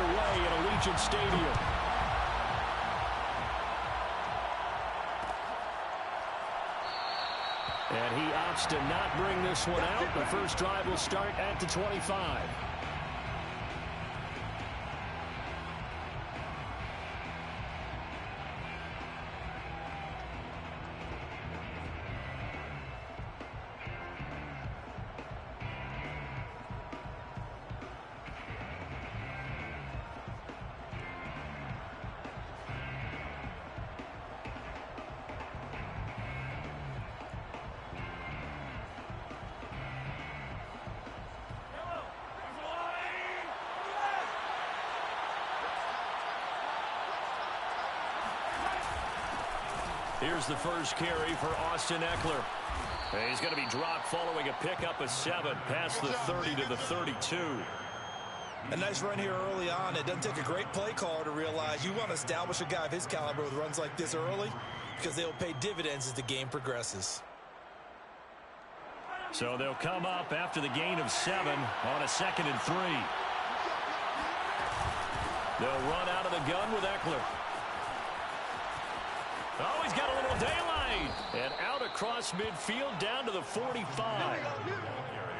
underway at Allegiant Stadium. And he opts to not bring this one out. The first drive will start at the 25. Here's the first carry for Austin Ekeler. He's going to be dropped following a pickup of 7 past the 30 to the 32. A nice run here early on. It doesn't take a great play caller to realize you want to establish a guy of his caliber with runs like this early because they'll pay dividends as the game progresses. So they'll come up after the gain of 7 on a 2nd and 3. They'll run out of the gun with Ekeler. Oh, he's got a little daylight. And out across midfield down to the 45.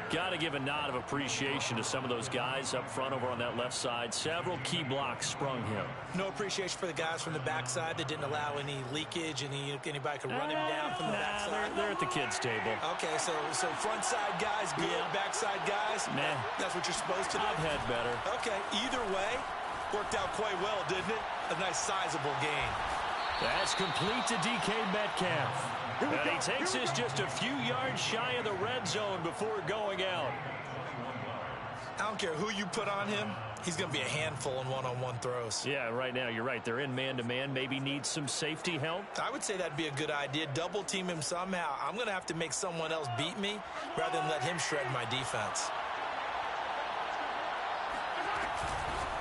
Got to give a nod of appreciation to some of those guys up front over on that left side. Several key blocks sprung him. No appreciation for the guys from the backside that didn't allow any leakage, anybody could run him down from the backside. They're at the kids' table. Okay, so front side guys good, backside guys, man, that's what you're supposed to do? I've had better. Okay, either way, worked out quite well, didn't it? A nice sizable gain. That's complete to DK Metcalf. And he takes this just a few yards shy of the red zone before going out. I don't care who you put on him. He's going to be a handful in one-on-one throws. Yeah, right now, you're right. They're in man-to-man. Maybe need some safety help. I would say that'd be a good idea. Double team him somehow. I'm going to have to make someone else beat me rather than let him shred my defense.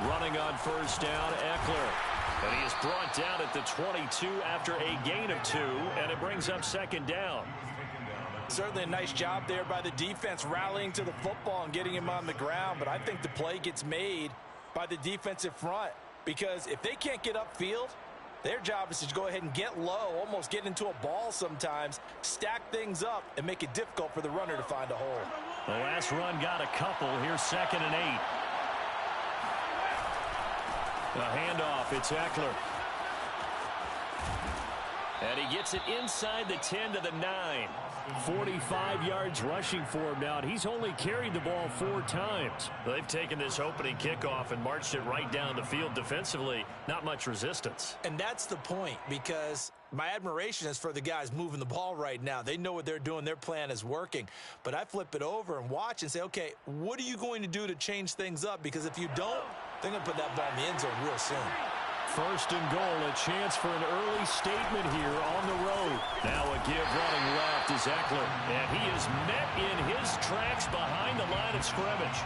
Running on first down, Ekeler. And he is brought down at the 22 after a gain of 2, and it brings up 2nd down. Certainly a nice job there by the defense rallying to the football and getting him on the ground, but I think the play gets made by the defensive front because if they can't get upfield, their job is to go ahead and get low, almost get into a ball sometimes, stack things up, and make it difficult for the runner to find a hole. The last run got a couple. Here's 2nd and 8. A handoff, it's Ekeler. And he gets it inside the 10 to the 9. 45 yards rushing for him now. He's only carried the ball 4 times. They've taken this opening kickoff and marched it right down the field defensively. Not much resistance. And that's the point, because my admiration is for the guys moving the ball right now. They know what they're doing. Their plan is working. But I flip it over and watch and say, okay, what are you going to do to change things up? Because if you don't, they're going to put that ball in the end zone real soon. 1st and goal, a chance for an early statement here on the road. Now a give running left is Ekeler, and he is met in his tracks behind the line of scrimmage.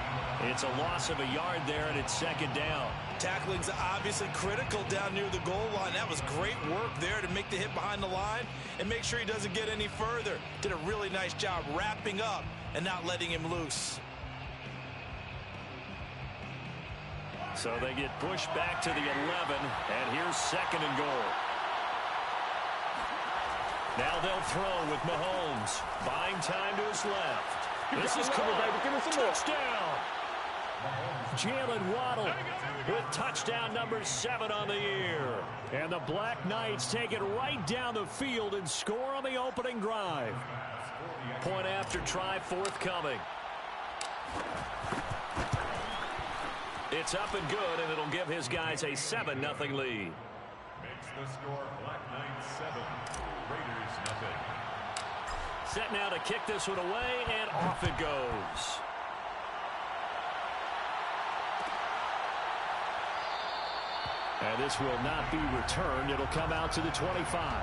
It's a loss of a yard there, and it's 2nd down. Tackling's obviously critical down near the goal line. That was great work there to make the hit behind the line and make sure he doesn't get any further. Did a really nice job wrapping up and not letting him loose. So they get pushed back to the 11, and here's 2nd and goal. Now they'll throw with Mahomes. Buying time to his left. This is caught. Touchdown. Jalen Waddle with touchdown number 7 on the year. And the Black Knights take it right down the field and score on the opening drive. Point after try forthcoming. It's up and good, and it'll give his guys a 7-0 lead. Makes the score Black Knights 7, Raiders 0. Set now to kick this one away, and off it goes. And this will not be returned. It'll come out to the 25.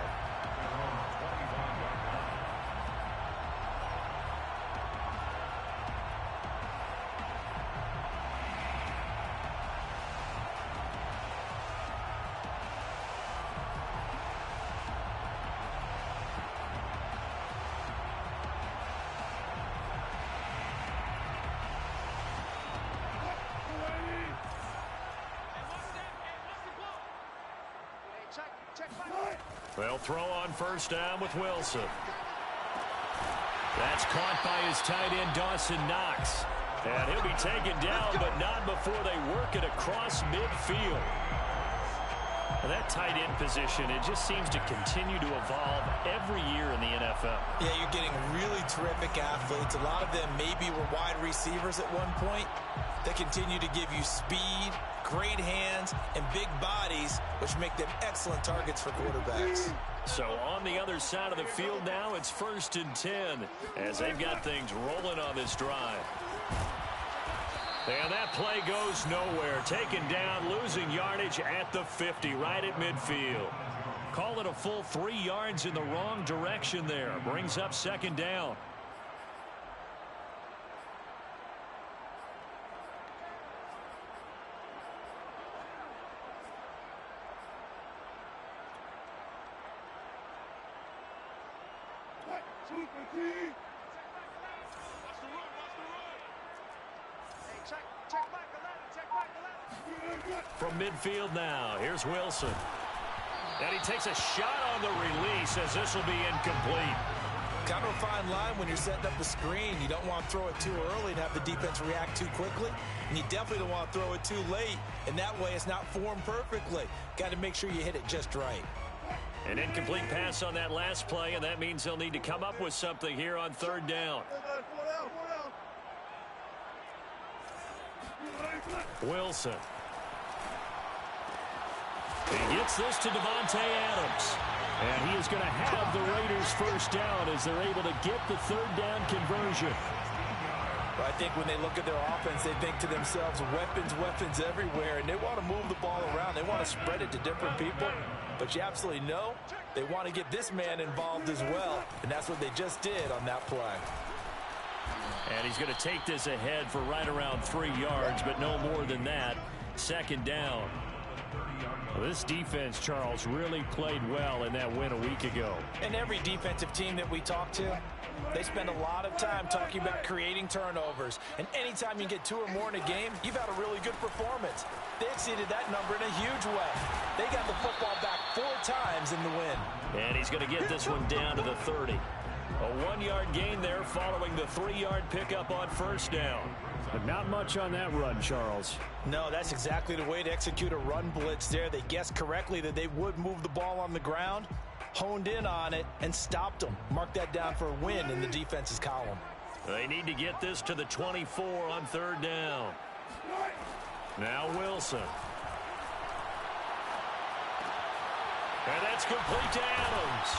They'll throw on first down with Wilson. That's caught by his tight end, Dawson Knox. And he'll be taken down, but not before they work it across midfield. And that tight end position, it just seems to continue to evolve every year in the NFL. Yeah, you're getting really terrific athletes. A lot of them maybe were wide receivers at one point. They continue to give you speed, great hands, and big bodies, which make them excellent targets for quarterbacks. So on the other side of the field now, it's 1st and 10 as they've got things rolling on this drive. And that play goes nowhere. Taken down, losing yardage at the 50, right at midfield. Call it a full 3 yards in the wrong direction there. Brings up 2nd down. From midfield now, here's Wilson. And he takes a shot on the release as this will be incomplete. Kind of a fine line when you're setting up the screen. You don't want to throw it too early and have the defense react too quickly. And you definitely don't want to throw it too late. And that way it's not formed perfectly. Got to make sure you hit it just right. An incomplete pass on that last play, and that means they'll need to come up with something here on 3rd down. Wilson. He gets this to Devontae Adams. And he is going to have the Raiders first down as they're able to get the 3rd down conversion. Well, I think when they look at their offense, they think to themselves, weapons, weapons everywhere, and they want to move the ball around. They want to spread it to different people. But you absolutely know they want to get this man involved as well, and that's what they just did on that play. And he's going to take this ahead for right around 3 yards, but no more than that. 2nd down. Well, this defense, Charles, really played well in that win a week ago. And every defensive team that we talk to, they spend a lot of time talking about creating turnovers. And anytime you get 2 or more in a game, you've had a really good performance. They exceeded that number in a huge way. They got the football back 4 times in the win. And he's going to get this one down to the 30. A 1-yard gain there following the 3-yard pickup on first down. But not much on that run, Charles. No, that's exactly the way to execute a run blitz there. They guessed correctly that they would move the ball on the ground, honed in on it, and stopped them. Mark that down for a win in the defense's column. They need to get this to the 24 on 3rd down. Now Wilson. And that's complete to Adams.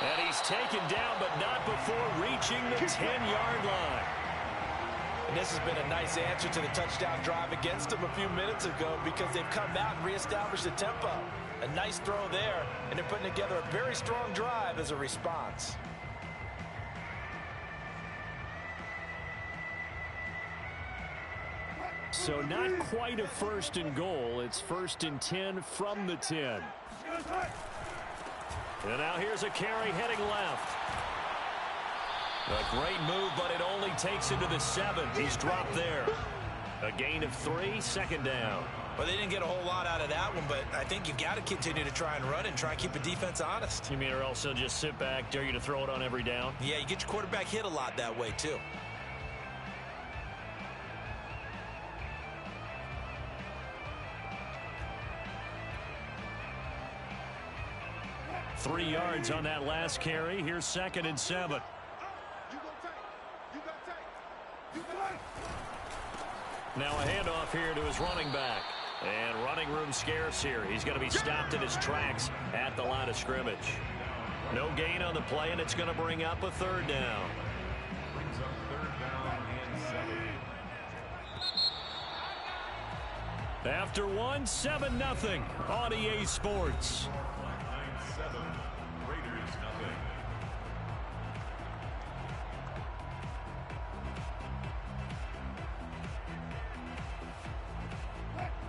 And he's taken down, but not before reaching the 10-yard line. And this has been a nice answer to the touchdown drive against them a few minutes ago because they've come out and reestablished the tempo. A nice throw there, and they're putting together a very strong drive as a response. So not quite a 1st and goal. It's 1st and 10 from the 10. And now here's a carry heading left. A great move, but it only takes him to the 7. He's dropped there. A gain of 3, 2nd down. Well, they didn't get a whole lot out of that one, but I think you've got to continue to try and run and try and keep the defense honest. You mean or else they'll just sit back, dare you to throw it on every down? Yeah, you get your quarterback hit a lot that way, too. Three yards on that last carry. Here's 2nd and 7. Now a handoff here to his running back. And running room scarce here. He's going to be stopped in his tracks at the line of scrimmage. No gain on the play, and it's going to bring up a 3rd down. Brings up 3rd down and 7. After 1, 7-0 on EA Sports. 9-7. Raiders nothing.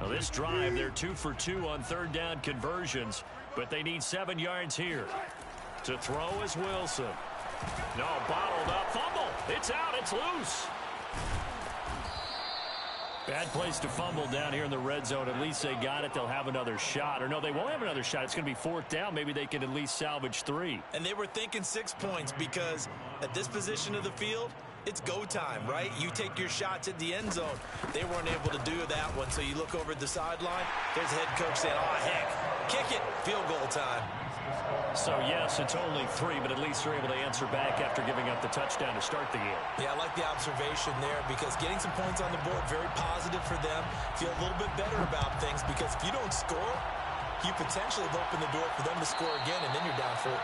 Now this drive, they're 2 for 2 on 3rd down conversions, but they need 7 yards here. To throw is Wilson. No, bottled up, fumble. It's out, it's loose. Bad place to fumble down here in the red zone. At least they got it. They'll have another shot. Or no, they won't have another shot. It's going to be fourth down. Maybe they can at least salvage 3. And they were thinking 6 points because at this position of the field, it's go time, right? You take your shots at the end zone. They weren't able to do that one. So you look over at the sideline. There's the head coach saying, oh, heck, kick it. Field goal time. So, yes, it's only 3, but at least they're able to answer back after giving up the touchdown to start the game. Yeah, I like the observation there because getting some points on the board, very positive for them. Feel a little bit better about things because if you don't score, you potentially have opened the door for them to score again, and then you're down 14.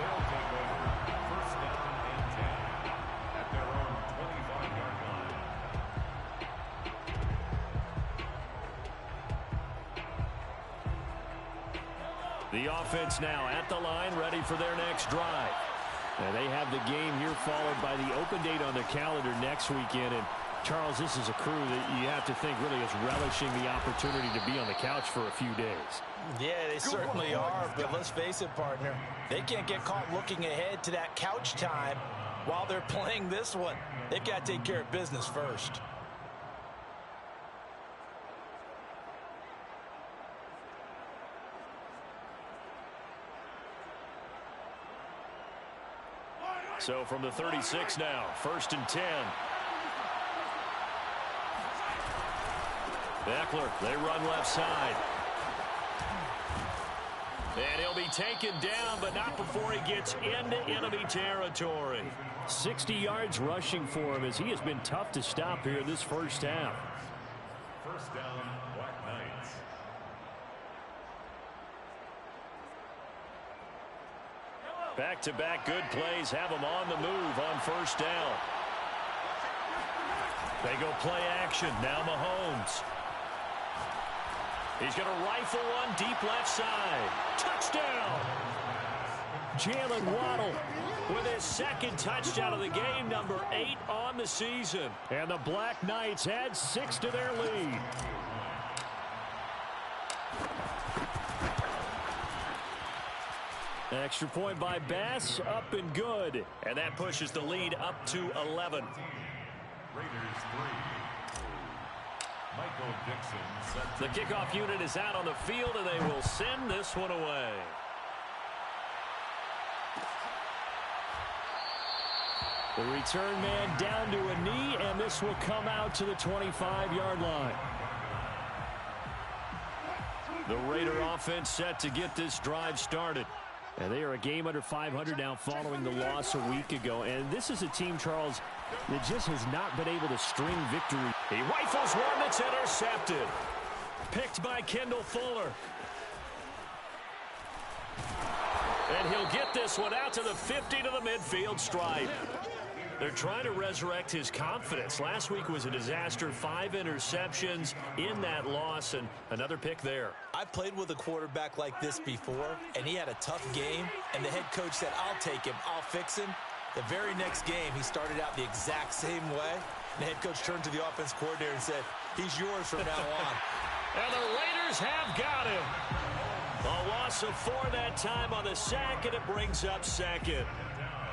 They'll take over first down and 10 at their own 25-yard line. The offense now at the line, ready for their next drive. And they have the game here followed by the open date on their calendar next weekend. And, Charles, this is a crew that you have to think really is relishing the opportunity to be on the couch for a few days. Yeah, they certainly are, but let's face it, partner. They can't get caught looking ahead to that couch time while they're playing this one. They've got to take care of business first. So from the 36 now, 1st and 10. Eckler, they run left side. And he'll be taken down, but not before he gets into enemy territory. 60 yards rushing for him as he has been tough to stop here this first half. First down, Black Knights. Back-to-back good plays have them on the move on first down. They go play action. Now Mahomes. He's going to rifle one deep left side. Touchdown! Jalen Waddle with his second touchdown of the game, number 8 on the season. And the Black Knights add 6 to their lead. Extra point by Bass, up and good. And that pushes the lead up to 11. Raiders 3. Michael Dixon set The kickoff unit is out on the field, and they will send this one away. The return man down to a knee, and this will come out to the 25-yard line. The Raider offense set to get this drive started. And they are a game under 500 now following the loss a week ago. And this is a team, Charles, that just has not been able to string victory. He rifles one that's intercepted. Picked by Kendall Fuller. And he'll get this one out to the 50 to the midfield stripe. They're trying to resurrect his confidence. Last week was a disaster. 5 interceptions in that loss, and another pick there. I played with a quarterback like this before, and he had a tough game, and the head coach said, I'll take him, I'll fix him. The very next game, he started out the exact same way. And the head coach turned to the offense coordinator and said, he's yours from now on. And the Raiders have got him. A loss of 4 that time on the sack, and it brings up second.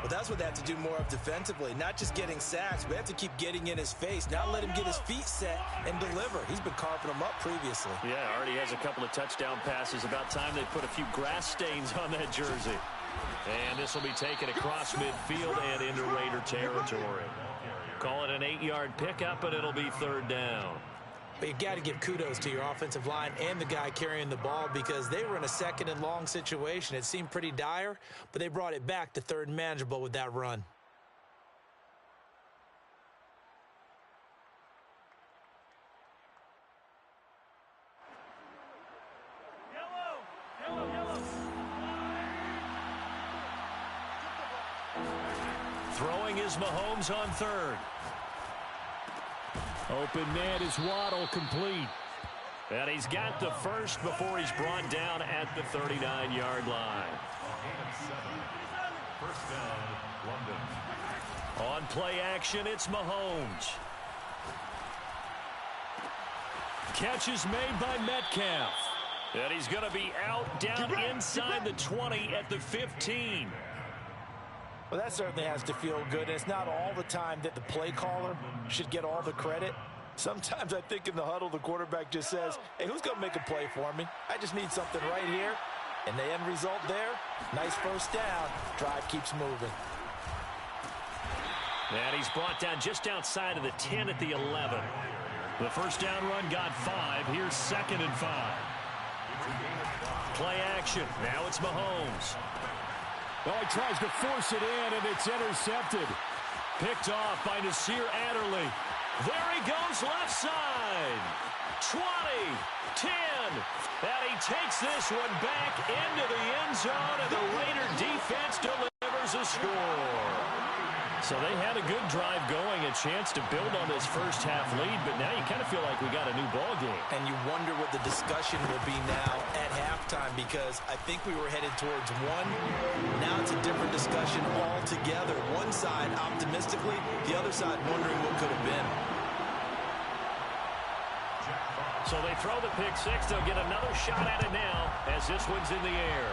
Well, that's what they have to do more of defensively, not just getting sacks. We have to keep getting in his face, not let him get his feet set and deliver. He's been carving them up previously. Yeah, already has a couple of touchdown passes. About time they put a few grass stains on that jersey. And this will be taken across midfield and into Raider territory. Call it an 8-yard pickup, and it'll be 3rd down. But you got to give kudos to your offensive line and the guy carrying the ball because they were in a 2nd and long situation. It seemed pretty dire, but they brought it back to 3rd and manageable with that run. Throwing is Mahomes on 3rd. Open man is Waddle, complete. And he's got the first before he's brought down at the 39-yard line. First down, London. On play action, it's Mahomes. Catch is made by Metcalf. And he's going to be out down inside the 20 at the 15. Well, that certainly has to feel good. And it's not all the time that the play caller should get all the credit. Sometimes I think in the huddle, the quarterback just says, hey, who's going to make a play for me? I just need something right here. And the end result there, nice first down. Drive keeps moving. And he's brought down just outside of the 10 at the 11. The first down run got 5. Here's 2nd and 5. Play action. Now it's Mahomes. Well, he tries to force it in, and it's intercepted. Picked off by Nasir Adderley. There he goes left side. 20, 10. And he takes this one back into the end zone, and the Raider defense delivers a score. So they had a good drive going, a chance to build on this first half lead, but now you kind of feel like we got a new ball game. And you wonder what the discussion will be now at halftime, because I think we were headed towards one. Now it's a different discussion altogether. One side optimistically, the other side wondering what could have been. So they throw the pick six. They'll get another shot at it now as this one's in the air.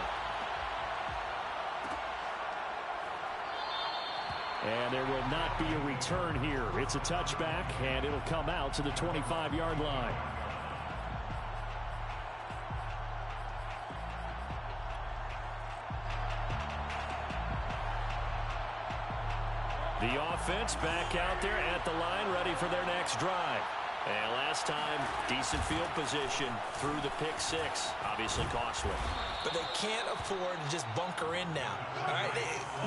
And there will not be a return here. It's a touchback, and it'll come out to the 25-yard line. The offense back out there at the line, ready for their next drive. And last time, decent field position through the pick six. Obviously costly. But they can't afford to just bunker in now. All right,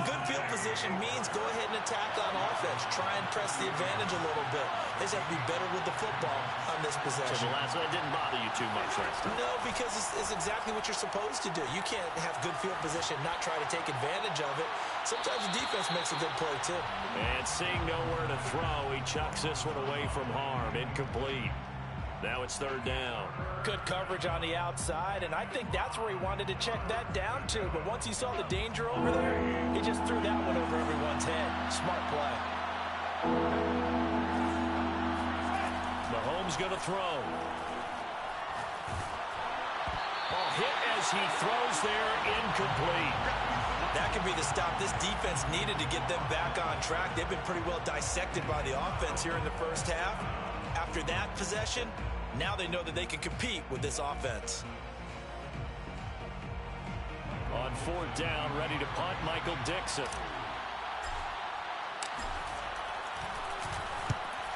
good field position means go ahead and attack on offense. Try and press the advantage a little bit. They just have to be better with the football on this possession. So the last one didn't bother you too much last time? No, because it's exactly what you're supposed to do. You can't have good field position, not try to take advantage of it. Sometimes the defense makes a good play, too. And seeing nowhere to throw, he chucks this one away from harm. Incomplete. Now it's 3rd down. Good coverage on the outside, and I think that's where he wanted to check that down to. But once he saw the danger over there, he just threw that one over everyone's head. Smart play. Mahomes going to throw. Ball hit as he throws there, incomplete. That could be the stop this defense needed to get them back on track. They've been pretty well dissected by the offense here in the first half. After that possession, now they know that they can compete with this offense. On 4th down, ready to punt, Michael Dixon.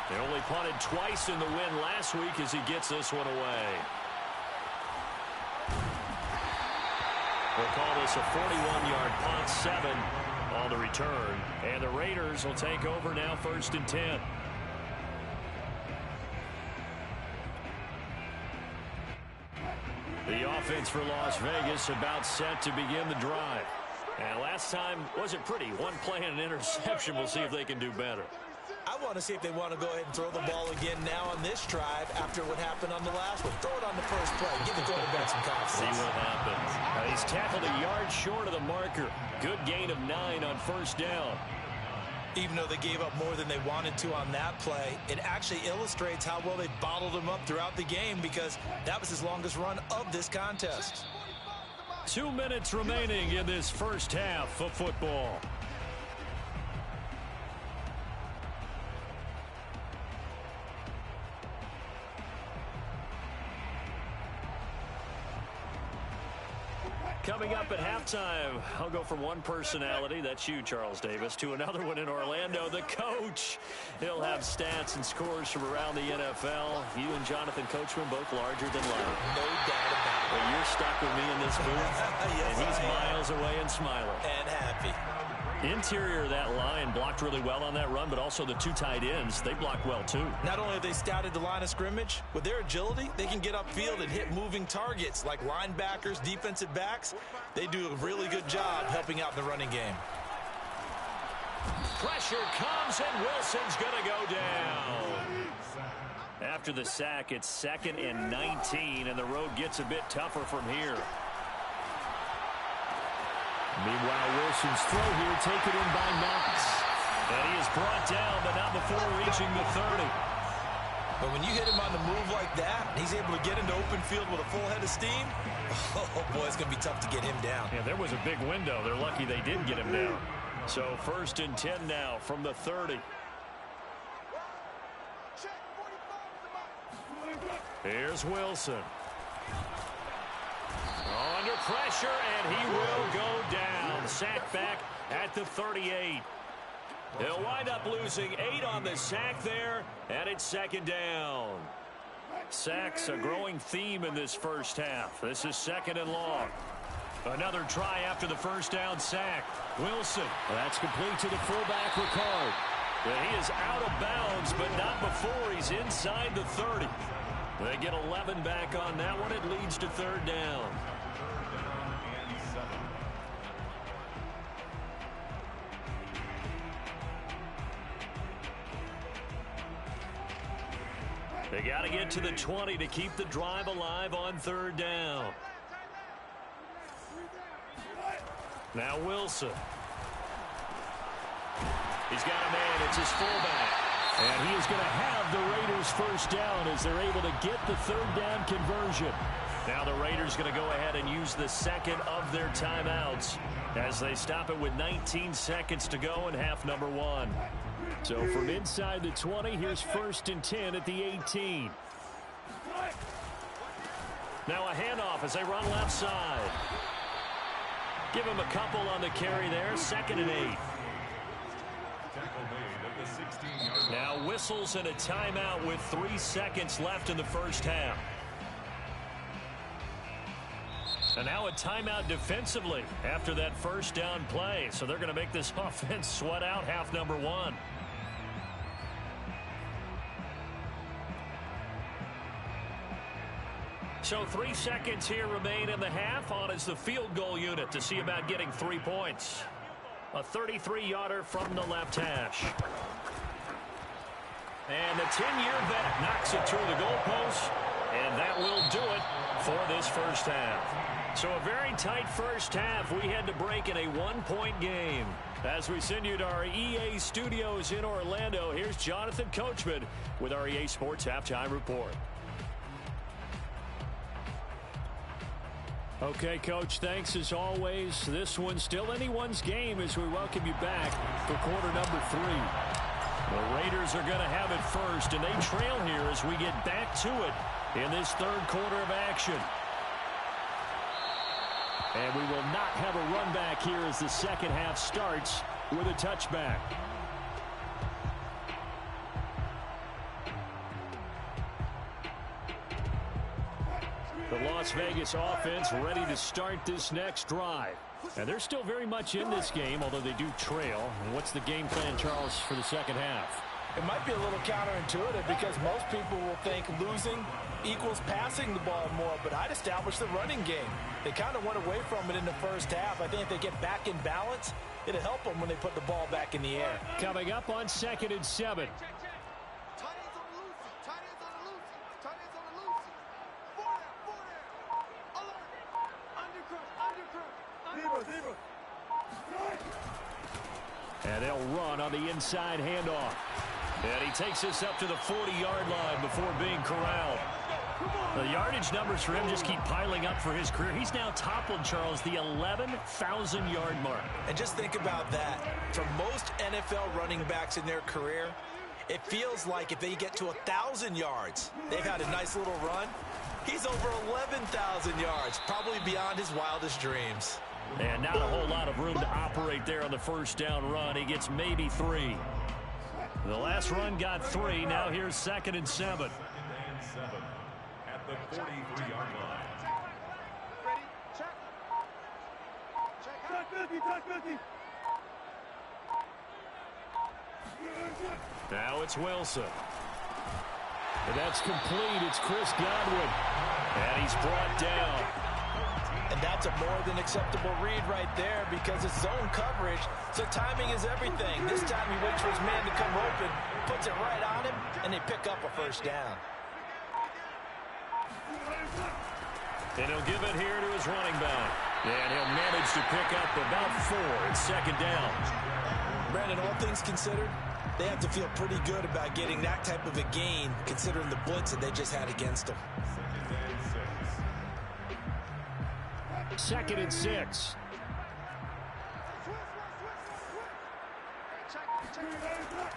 They only punted twice in the win last week as he gets this one away. We'll call this a 41-yard punt, 7 on the return. And the Raiders will take over now, 1st and 10. The offense for Las Vegas about set to begin the drive. And last time wasn't pretty. One play and an interception. We'll see if they can do better. I want to see if they want to go ahead and throw the ball again now on this drive after what happened on the last one. Throw it on the first play. Give the quarterback some confidence. See what happens. He's tackled a yard short of the marker. Good gain of 9 on 1st down. Even though they gave up more than they wanted to on that play, it actually illustrates how well they bottled him up throughout the game, because that was his longest run of this contest. 2 minutes remaining in this first half of football. Coming up at halftime, I'll go from one personality, that's you, Charles Davis, to another one in Orlando, the coach. He'll have stats and scores from around the NFL. You and Jonathan Coachman both larger than life. No doubt about it. Well, you're stuck with me in this booth, yes, and he's miles away and smiling. And happy. Interior of that line blocked really well on that run, but also the 2 tight ends, they blocked well too. Not only have they scouted the line of scrimmage, with their agility, they can get upfield and hit moving targets like linebackers, defensive backs. They do a really good job helping out in the running game. Pressure comes, and Wilson's going to go down. After the sack, it's 2nd and 19, and the road gets a bit tougher from here. Meanwhile, Wilson's throw here taken in by Knox. And he is brought down, but not before reaching the 30. But when you hit him on the move like that, he's able to get into open field with a full head of steam. Oh, boy, it's going to be tough to get him down. Yeah, there was a big window. They're lucky they did get him down. So 1st and 10 now from the 30. Here's Wilson. Under pressure, and he will go down. Sack back at the 38. They'll wind up losing 8 on the sack there, and it's 2nd down. Sacks a growing theme in this first half. This is 2nd and long. Another try after the 1st down sack. Wilson. That's complete to the fullback, Ricard. He is out of bounds, but not before he's inside the 30. They get 11 back on that one. It leads to 3rd down. They got to get to the 20 to keep the drive alive on 3rd down. Now Wilson. He's got a man. It's his fullback. And he is going to have the Raiders 1st down as they're able to get the 3rd down conversion. Now the Raiders going to go ahead and use the 2nd of their timeouts as they stop it with 19 seconds to go in half number 1. So from inside the 20, here's 1st and 10 at the 18. Now a handoff as they run left side. Give him a couple on the carry there. 2nd and 8. Now whistles and a timeout with 3 seconds left in the first half. And now a timeout defensively after that 1st down play. So they're going to make this offense sweat out half number 1. So 3 seconds here remain in the half. On is the field goal unit to see about getting 3 points. A 33-yarder from the left hash. And the 10-year vet knocks it through the goalpost. And that will do it for this first half. So a very tight first half. We had to break in a 1-point game. As we send you to our EA studios in Orlando, here's Jonathan Coachman with our EA Sports Halftime Report. Okay, Coach, thanks as always. This one's still anyone's game as we welcome you back for quarter number 3. The Raiders are going to have it first, and they trail here as we get back to it in this 3rd quarter of action. And we will not have a run back here as the 2nd half starts with a touchback. The Las Vegas offense ready to start this next drive. And they're still very much in this game, although they do trail. And what's the game plan, Charles, for the 2nd half? It might be a little counterintuitive because most people will think losing equals passing the ball more, but I'd establish the running game. They kind of went away from it in the first half. I think if they get back in balance, it'll help them when they put the ball back in the air. Coming up on 2nd and 7. And they'll run on the inside handoff. And he takes this up to the 40-yard line before being corralled. The yardage numbers for him just keep piling up for his career. He's now toppled, Charles, the 11,000-yard mark. And just think about that. For most NFL running backs in their career, it feels like if they get to 1,000 yards, they've had a nice little run. He's over 11,000 yards, probably beyond his wildest dreams. And not a whole lot of room to operate there on the 1st down run. He gets maybe 3. The last run got 3. Now here's 2nd and 7. At the 43-yard line. Now it's Wilson. And that's complete. It's Chris Godwin. And he's brought down. And that's a more than acceptable read right there because it's zone coverage, so timing is everything. This time he waits for his man to come open, puts it right on him, and they pick up a 1st down. And he'll give it here to his running back. And he'll manage to pick up about 4. It's 2nd down. Brandon, all things considered, they have to feel pretty good about getting that type of a gain considering the blitz that they just had against them. 2nd and 6.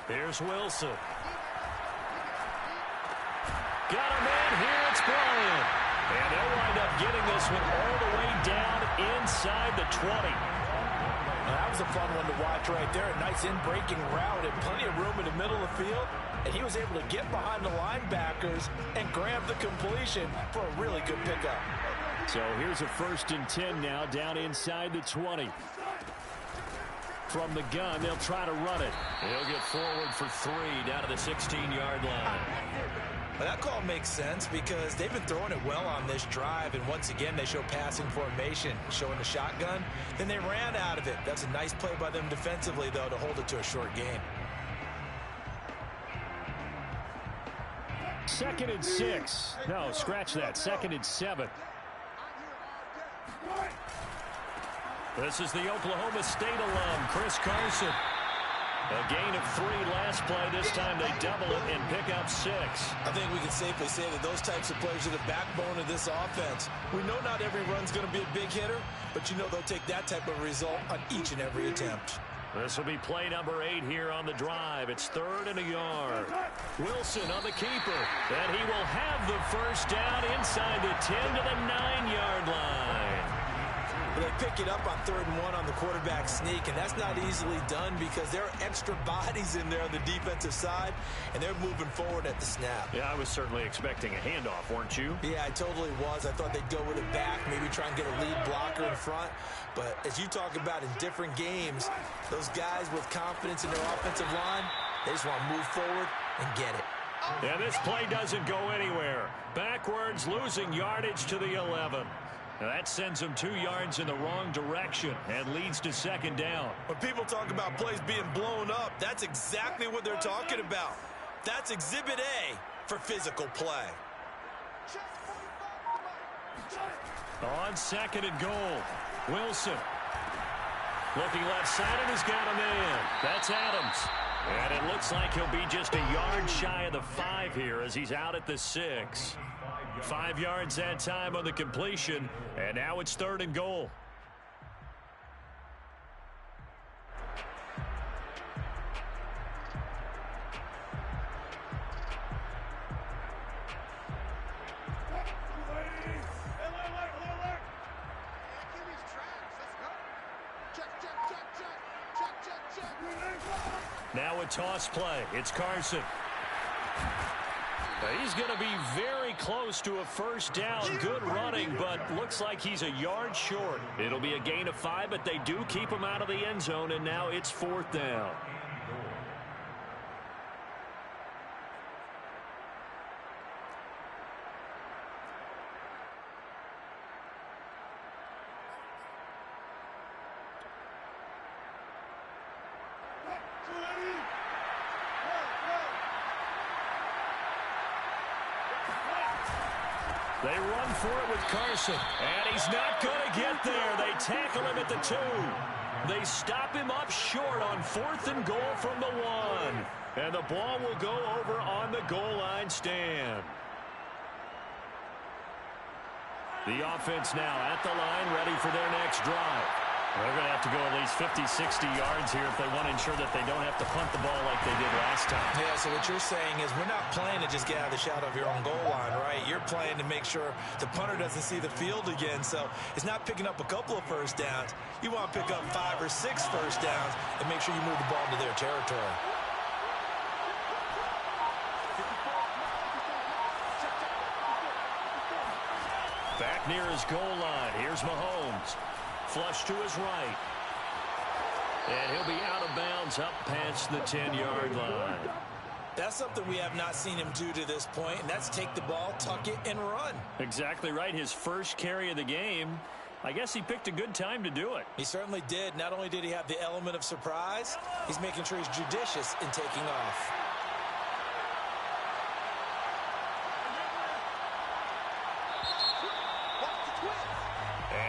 Here's Wilson. Got a man here. It's Bryant. And they'll wind up getting this one all the way down inside the 20. That was a fun one to watch right there. A nice in-breaking route and plenty of room in the middle of the field. And he was able to get behind the linebackers and grab the completion for a really good pickup. So here's a 1st and 10 now down inside the 20. From the gun, they'll try to run it. He'll get forward for 3 down to the 16-yard line. Well, that call makes sense because they've been throwing it well on this drive, and once again they show passing formation, showing the shotgun. Then they ran out of it. That's a nice play by them defensively, though, to hold it to a short gain. 2nd and 6. No, scratch that. 2nd and 7. This is the Oklahoma State alum, Chris Carson. A gain of 3 last play. This time they double it and pick up 6. I think we can safely say that those types of players are the backbone of this offense. We know not every run's going to be a big hitter, but you know they'll take that type of result on each and every attempt. This will be play number 8 here on the drive. It's 3rd and a yard. Wilson on the keeper. And he will have the 1st down inside the 10 to the 9-yard line. They pick it up on 3rd and 1 on the quarterback sneak, and that's not easily done because there are extra bodies in there on the defensive side, and they're moving forward at the snap. Yeah, I was certainly expecting a handoff, weren't you? Yeah, I totally was. I thought they'd go with it back, maybe try and get a lead blocker in front. But as you talk about in different games, those guys with confidence in their offensive line, they just want to move forward and get it. And this play doesn't go anywhere. Backwards, losing yardage to the 11. Now that sends them 2 yards in the wrong direction and leads to 2nd down. When people talk about plays being blown up, that's exactly what they're talking about. That's Exhibit A for physical play. On 2nd and goal, Wilson. Looking left side and he's got a man. That's Adams. And it looks like he'll be just a yard shy of the 5 here as he's out at the 6. 5 yards that time on the completion, and now it's 3rd and goal. Now a toss play. It's Carson. He's going to be very close to a 1st down. Good running, but looks like he's a yard short. It'll be a gain of 5, but they do keep him out of the end zone, and now it's 4th down. They run for it with Carson, and he's not going to get there. They tackle him at the 2. They stop him up short on 4th and goal from the 1. And the ball will go over on the goal line stand. The offense now at the line, ready for their next drive. They're going to have to go at least 50, 60 yards here if they want to ensure that they don't have to punt the ball like they did last time. Yeah, so what you're saying is we're not playing to just get out of the shadow of your own goal line, right? You're playing to make sure the punter doesn't see the field again. So it's not picking up a couple of 1st downs. You want to pick up 5 or 6 1st downs and make sure you move the ball into their territory. Back near his goal line. Here's Mahomes. Flush to his right. And he'll be out of bounds up past the 10-yard line. That's something we have not seen him do to this point, and that's take the ball, tuck it, and run. Exactly right. His first carry of the game. I guess he picked a good time to do it. He certainly did. Not only did he have the element of surprise, he's making sure he's judicious in taking off.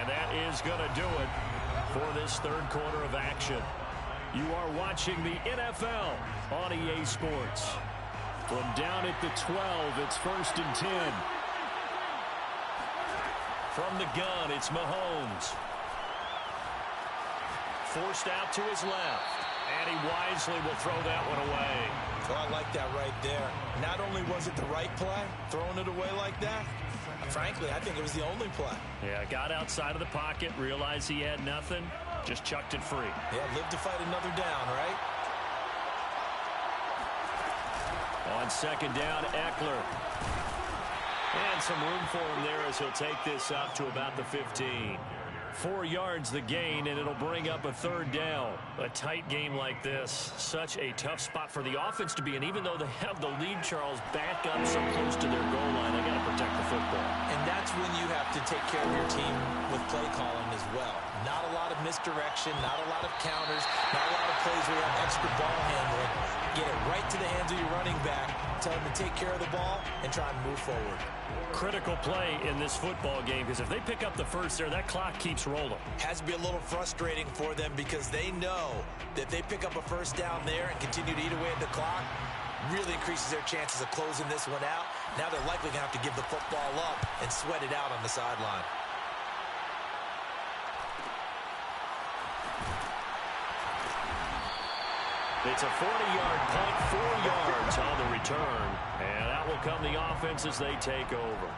And that is going to do it for this 3rd quarter of action. You are watching the NFL on EA Sports. From down at the 12, it's 1st and 10. From the gun, it's Mahomes. Forced out to his left. And he wisely will throw that one away. like that right there. Not only was it the right play, throwing it away like that, frankly, I think it was the only play. Yeah, got outside of the pocket, realized he had nothing, just chucked it free. Yeah, live to fight another down, right? On second down, Eckler. And some room for him there as he'll take this up to about the 15. 4 yards the gain, and it'll bring up a third down. A tight game like this, such a tough spot for the offense to be in. Even though they have the lead, Charles, back up so close to their goal line, they got to protect the football. And that's when you have to take care of your team with play calling as well. Not a lot of misdirection, not a lot of counters, not a lot of plays where you have extra ball handling. Get it right to the hands of your running back, tell him to take care of the ball, and try and move forward. Critical play in this football game, because if they pick up the first there, that clock keeps rolling. Has to be a little frustrating for them because they know that they pick up a first down there and continue to eat away at the clock, really increases their chances of closing this one out. Now they're likely going to have to give the football up and sweat it out on the sideline. It's a 40-yard punt, 4 yards on the return, and that will come the offense as they take over.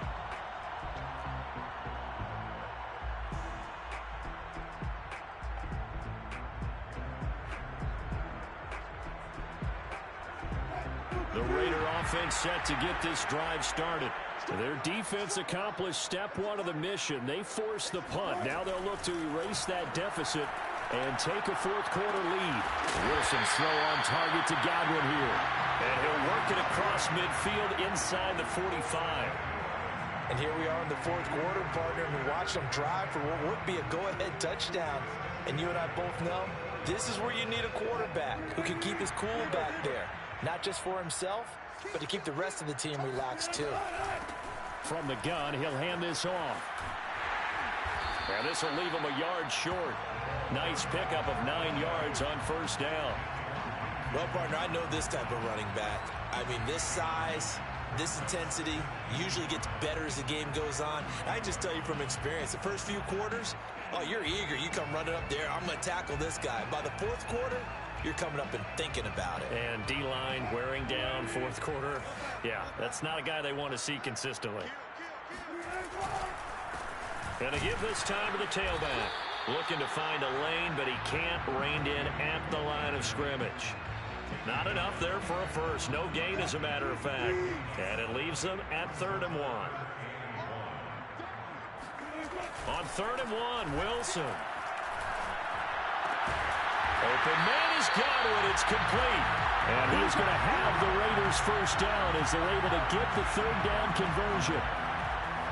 The Raider offense set to get this drive started. Their defense accomplished step one of the mission. They forced the punt. Now they'll look to erase that deficit and take a fourth-quarter lead. Wilson's throw on target to Godwin here. And he'll work it across midfield inside the 45. And here we are in the fourth quarter, partner, and we watched them drive for what would be a go-ahead touchdown. And you and I both know this is where you need a quarterback who can keep his cool back there. Not just for himself, but to keep the rest of the team relaxed too. From the gun, he'll hand this off. And this will leave him a yard short. Nice pickup of 9 yards on first down. Well, partner, I know this type of running back. I mean, this size, this intensity usually gets better as the game goes on. I just tell you from experience, the first few quarters, oh, you're eager. You come running up there, I'm going to tackle this guy. By the fourth quarter, you're coming up and thinking about it. And D-line wearing down fourth quarter. Yeah, that's not a guy they want to see consistently. And to give this time to the tailback. Looking to find a lane, but he can't. Reined in at the line of scrimmage. Not enough there for a first. No gain, as a matter of fact. And it leaves them at 3rd and 1. On 3rd and 1, Wilson. Open man is Godwin. It's complete. And he's going to have the Raiders first down as they're able to get the 3rd down conversion.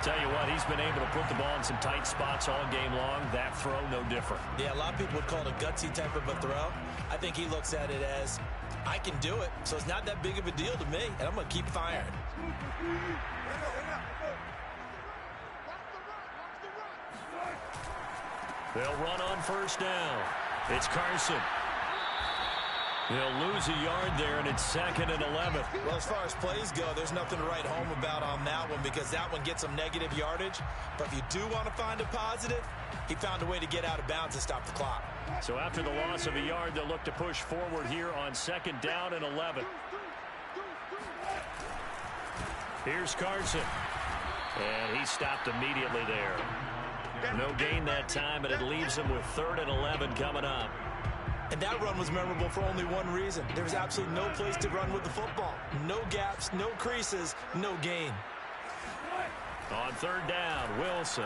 Tell you what, he's been able to put the ball in some tight spots all game long. That throw, no different. Yeah, a lot of people would call it a gutsy type of a throw. I think he looks at it as, I can do it, so it's not that big of a deal to me, and I'm going to keep firing. They'll run on first down. It's Carson. They'll lose a yard there, and it's 2nd and 11. Well, as far as plays go, there's nothing to write home about on that one because that one gets some negative yardage. But if you do want to find a positive, he found a way to get out of bounds and stop the clock. So after the loss of a yard, they'll look to push forward here on 2nd down and 11. Here's Carson. And he stopped immediately there. No gain that time, and it leaves him with 3rd and 11 coming up. And that run was memorable for only one reason. There was absolutely no place to run with the football. No gaps, no creases, no gain. On 3rd down, Wilson.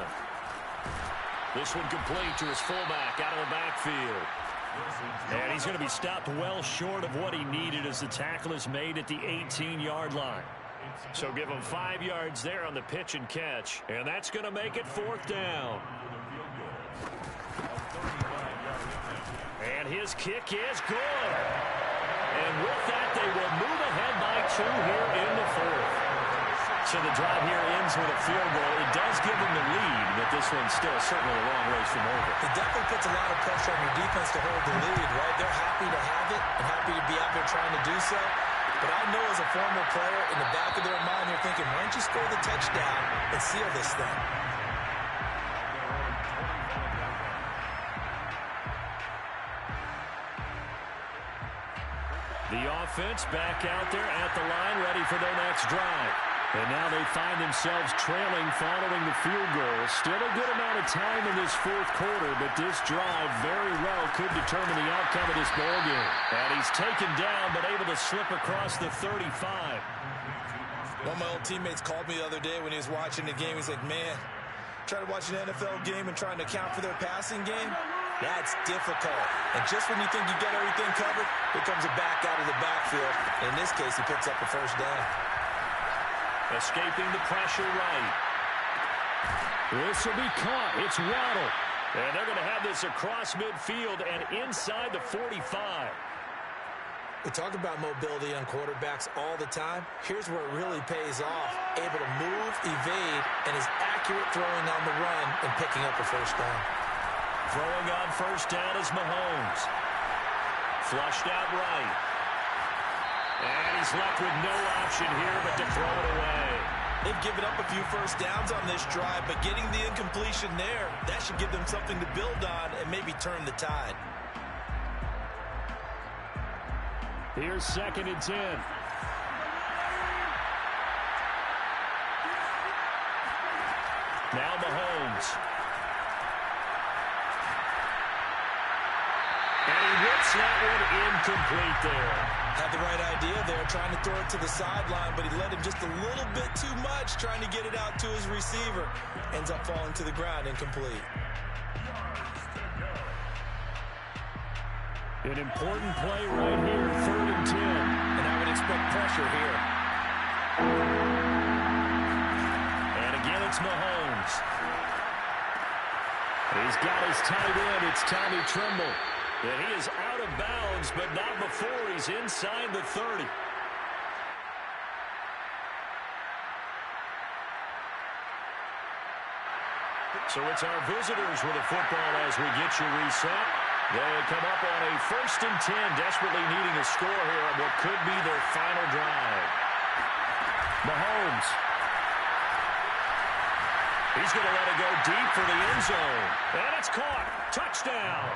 This one complete to his fullback out of the backfield. And he's going to be stopped well short of what he needed as the tackle is made at the 18-yard line. So give him 5 yards there on the pitch and catch. And that's going to make it 4th down. And his kick is good. And with that, they will move ahead by 2 here in the 4th. So the drive here ends with a field goal. It does give them the lead, but this one's still certainly a long ways from over. It definitely puts a lot of pressure on your defense to hold the lead, right? They're happy to have it and happy to be out there trying to do so. But I know as a former player, in the back of their mind, they're thinking, why don't you score the touchdown and seal this thing? The offense back out there at the line, ready for their next drive. And now they find themselves trailing following the field goal. Still a good amount of time in this fourth quarter, but this drive very well could determine the outcome of this ballgame. And he's taken down, but able to slip across the 35. One of my old teammates called me the other day when he was watching the game. He's like, man, trying to watch an NFL game and trying to account for their passing game? That's difficult. And just when you think you got everything covered, here comes a back out of the backfield. In this case, he picks up a first down. Escaping the pressure right. This will be caught. It's Waddle. And they're going to have this across midfield and inside the 45. We talk about mobility on quarterbacks all the time. Here's where it really pays off. Able to move, evade, and is accurate throwing on the run and picking up a first down. Throwing on first down is Mahomes. Flushed out right. And he's left with no option here but to throw it away. They've given up a few first downs on this drive, but getting the incompletion there, that should give them something to build on and maybe turn the tide. Here's 2nd and 10. Now Mahomes. And he whips that one incomplete there. Had the right idea there, trying to throw it to the sideline, but he let him just a little bit too much, trying to get it out to his receiver. Ends up falling to the ground, incomplete. An important play right here, 3rd and 10. And I would expect pressure here. And again, it's Mahomes. He's got his tight end. It's Tommy Tremble. And he is out of bounds, but not before he's inside the 30. So it's our visitors with the football as we get you reset. They come up on a 1st and 10, desperately needing a score here on what could be their final drive. Mahomes. He's going to let it go deep for the end zone. And it's caught. Touchdown.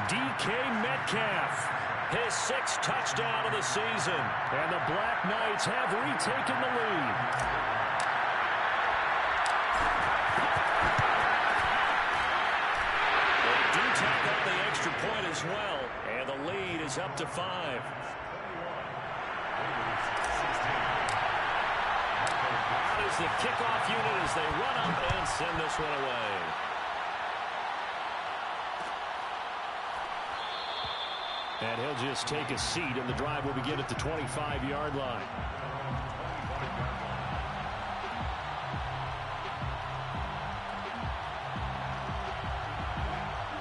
DK Metcalf. His 6th touchdown of the season. And the Black Knights have retaken the lead. Tack on the extra point as well, and the lead is up to 5. Out is the kickoff unit as they run up and send this one away. And he'll just take a seat, and the drive will begin at the 25-yard line.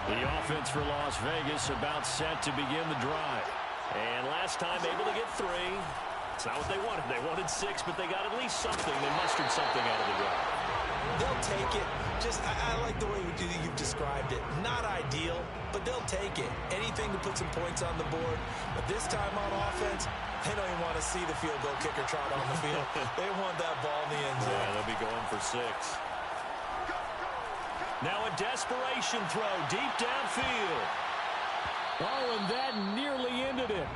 The offense for Las Vegas about set to begin the drive. And last time able to get 3. It's not what they wanted. They wanted 6, but they got at least something. They mustered something out of the drive. They'll take it. I like the way you've described it. Not ideal, but they'll take it. Anything to put some points on the board. But this time on offense, they don't even want to see the field goal kicker trot on the field. They want that ball in the end zone. Yeah, they'll be going for 6. Now a desperation throw deep downfield. Oh, and that nearly ended it.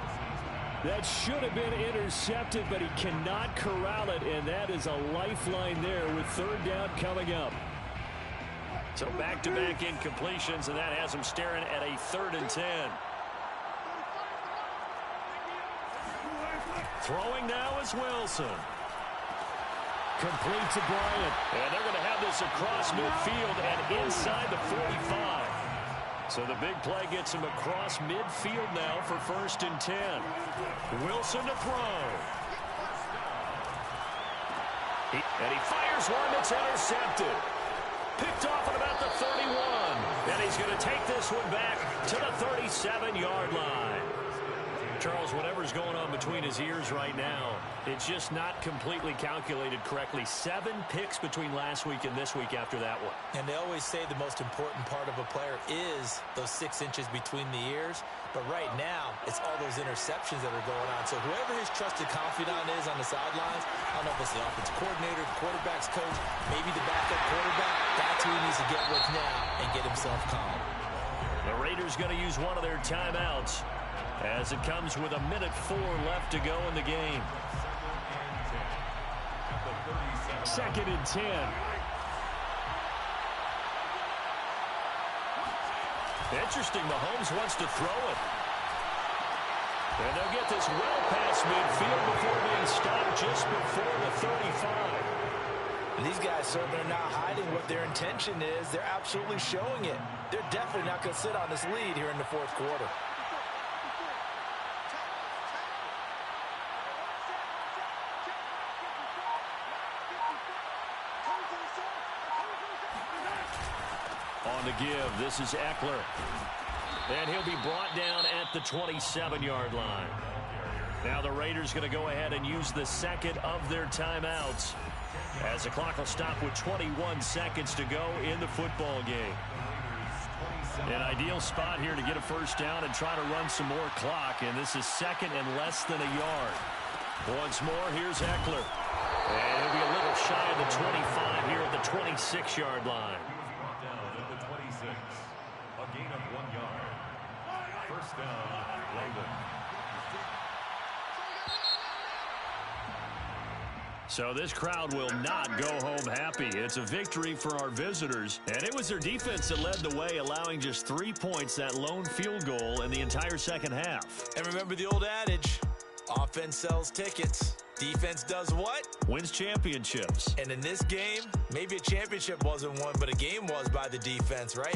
That should have been intercepted, but he cannot corral it, and that is a lifeline there with 3rd down coming up. So back-to-back incompletions, and that has him staring at a 3rd and 10. Throwing now is Wilson. Complete to Bryant. And they're going to have this across midfield and inside the 45. So the big play gets him across midfield now for 1st and 10. Wilson to throw. And he fires one that's intercepted. Picked off at about the 31. And he's going to take this one back to the 37-yard line. Charles, whatever's going on between his ears right now, it's just not completely calculated correctly. 7 picks between last week and this week after that one. And they always say the most important part of a player is those 6 inches between the ears. But right now, it's all those interceptions that are going on. So whoever his trusted confidant is on the sidelines, I don't know if it's the offensive coordinator, the quarterback's coach, maybe the backup quarterback, that's who he needs to get with now and get himself calm. The Raiders going to use one of their timeouts. as it comes with 1:04 left to go in the game. 2nd and 10. Interesting, Mahomes wants to throw it. And they'll get this well past midfield before being stopped just before the 35. And these guys certainly are not hiding what their intention is. They're absolutely showing it. They're definitely not going to sit on this lead here in the fourth quarter. On the give, this is Eckler. And he'll be brought down at the 27-yard line. Now the Raiders going to go ahead and use the second of their timeouts, as the clock will stop with 21 seconds to go in the football game. An ideal spot here to get a first down and try to run some more clock, and this is 2nd and less than a yard. Once more, here's Eckler. And he'll be a little shy of the 25 here at the 26-yard line. A gain of 1 yard. First down, Ravens. So this crowd will not go home happy. It's a victory for our visitors, and it was their defense that led the way, allowing just 3 points, that lone field goal in the entire second half. And remember the old adage, offense sells tickets. Defense does what? Wins championships. And in this game, maybe a championship wasn't won, but a game was by the defense, right?